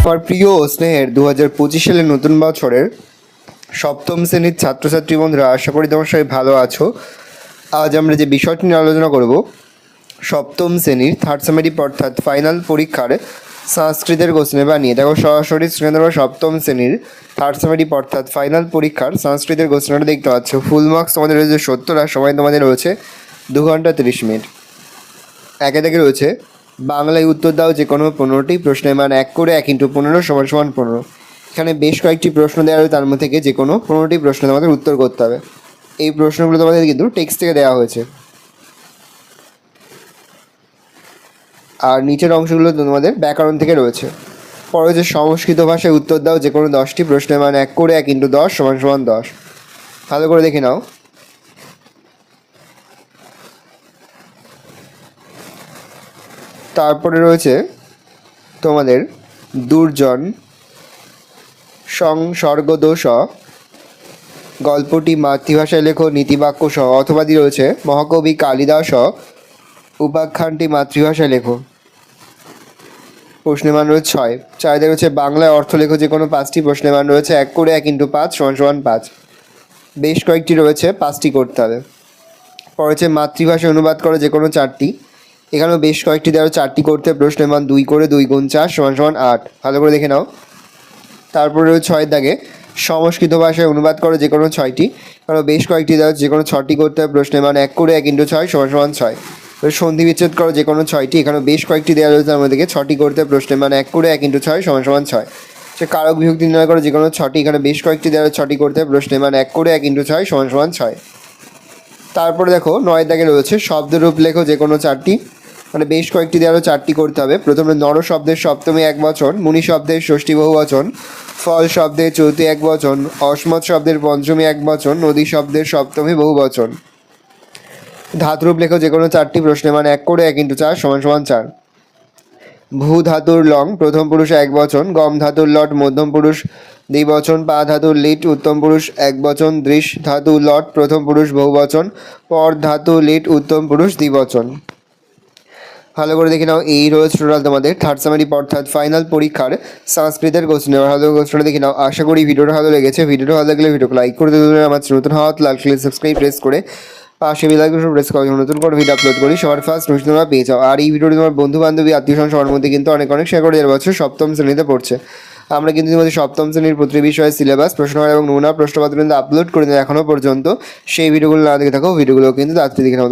আমার প্রিয় ও স্নেহের 2025 সালের নতুন বছরের সপ্তম শ্রেণীর ছাত্রছাত্রী বন্ধুরা, আশা করি তোমার সবাই ভালো আছো। আজ আমরা যে বিষয়টি নিয়ে আলোচনা করব, সপ্তম শ্রেণীর থার্ড সেমেস্টার অর্থাৎ ফাইনাল পরীক্ষার সংস্কৃতের কোশ্চেন পেপার নিয়ে। দেখো সরাসরি স্ক্রিনে দেবো সপ্তম শ্রেণীর থার্ড সেমেস্টার অর্থাৎ ফাইনাল পরীক্ষার সংস্কৃতের কোশ্চেনটা দেখতে পাচ্ছ। ফুল মার্কস তোমাদের রয়েছে 70 আর সময় তোমাদের রয়েছে 2 ঘন্টা 30 মিনিট। একে থেকে রয়েছে বাংলায় উত্তর দাও যে কোনো 15টি প্রশ্নের মান 1 করে 1 × 15 = 15। এখানে বেশ কয়েকটি প্রশ্ন দেওয়া রয়েছে, তার মধ্যে থেকে যে কোনো 15টি প্রশ্ন তোমাদের উত্তর করতে হবে। এই প্রশ্নগুলো তোমাদের কিন্তু টেক্সট থেকে দেওয়া হয়েছে। আর নিচের অংশগুলো তোমাদের ব্যাকরণ থেকে রয়েছে। পরে হচ্ছে সংস্কৃত ভাষায় উত্তর দাও যে কোনো 10টি প্রশ্নের মান 1 করে 1 × 10 = 10। ভালো করে দেখে নাও। তারপরে রয়েছে তোমাদের দুর্জন সংসর্গদোষ, গল্পটি মাতৃভাষায় লেখো নীতিবাক্য সহ, অথবা দিয়ে রয়েছে মহাকবি কালিদাস উপাখ্যানটি মাতৃভাষায় লেখো। প্রশ্নের মান রয়েছে 6। 4 রয়েছে বাংলায় অর্থ লেখো যে কোনো 5টি প্রশ্নের মান রয়েছে 1 করে 1 × 5 = 5। বেশ কয়েকটি রয়েছে, 5টি করতে হবে। পরে হচ্ছে মাতৃভাষায় অনুবাদ করো যে কোনো 4টি। এখানেও বেশ কয়েকটি দেওয়া 4টি করতে, প্রশ্নের মান 2 করে 2 × 4 = 8। ভালো করে দেখে নাও। তারপরে রয়েছে 6 দাগে সংস্কৃত ভাষায় অনুবাদ করো যে কোনো 6টি। কারণ বেশ কয়েকটি দেওয়া যে কোনো 6টি করতে হবে, প্রশ্নের মান 1 করে 1 × 6 = 6। সন্ধি বিচ্ছেদ করো যে কোনো 6টি। এখানেও বেশ কয়েকটি দেওয়া রয়েছে, তার মধ্যে থেকে 6টি করতে হবে, প্রশ্নের মান 1 করে 1 × 6 = 6। সে কারক বিভক্তি নির্ণয় করো যে কোনো 6টি। এখানে বেশ কয়েকটি দেওয়া 6টি করতে হবে, প্রশ্নের মান 1 করে 1 × 6 = 6। তারপরে দেখো 9 দাগে রয়েছে শব্দরূপ লেখো যে কোনো 4টি। মানে বেশ কয়েকটি দিয়ে আরও 4টি করতে হবে। প্রথমে নর শব্দের সপ্তমী একবচন, মুনি শব্দের ষষ্ঠী বহুবচন, ফল শব্দের চৌথী একবচন, অসমত শব্দের পঞ্চমী একবচন, নদী শব্দের সপ্তমী বহুবচন। ধাতুরূপ লেখো যে কোনো 4টি, প্রশ্নের মান 1 করে 1 × 4 = 4। ভূ ধাতুর লং প্রথম পুরুষ একবচন, গম ধাতুর লট মধ্যম পুরুষ দ্বিবচন, পা ধাতুর লিট উত্তম পুরুষ একবচন, দৃশ ধাতু লট প্রথম পুরুষ বহুবচন, পর ধাতু লিট উত্তম পুরুষ দ্বিবচন। ভালো করে দেখে নাও। এই রয়েছে টোটাল তোমাদের থার্ড সেমেস্টার অর্থাৎ ফাইনাল পরীক্ষার সংস্কৃতের কোশ্চেন। ভালো কোশ্চেনটা দেখে নাও। আশা করি ভিডিওটা ভালো লেগেছে। ভিডিওটা ভালো লাগলে ভিডিওকে লাইক করে দেবে। আমার নতুন হওয়া লাল কালার সাবস্ক্রাইব প্রেস করে পাশে বেল আইকন প্রেস করে নতুন করে ভিডিও আপলোড করি সবার ফার্স্ট নোটিফিকেশন তোমরা পেয়ে যাও। আর এই ভিডিওটি তোমার বন্ধু বান্ধবী আত্মীয় স্বজন সবার মধ্যে কিন্তু অনেক শেয়ার করে দেওয়ার বছর সপ্তম শ্রেণীতে পড়ছে। আমরা কিন্তু তোমাদের সপ্তম শ্রেণীর প্রতি বিষয়ে সিলেবাস, প্রশ্নপত্র এবং নমুনা প্রশ্নপত্র কিন্তু আপলোড করে দিই এখনও পর্যন্ত। সেই ভিডিওগুলো না দেখে থাকো, ভিডিওগুলো কিন্তু তাড়াতাড়ি দেখে নাও।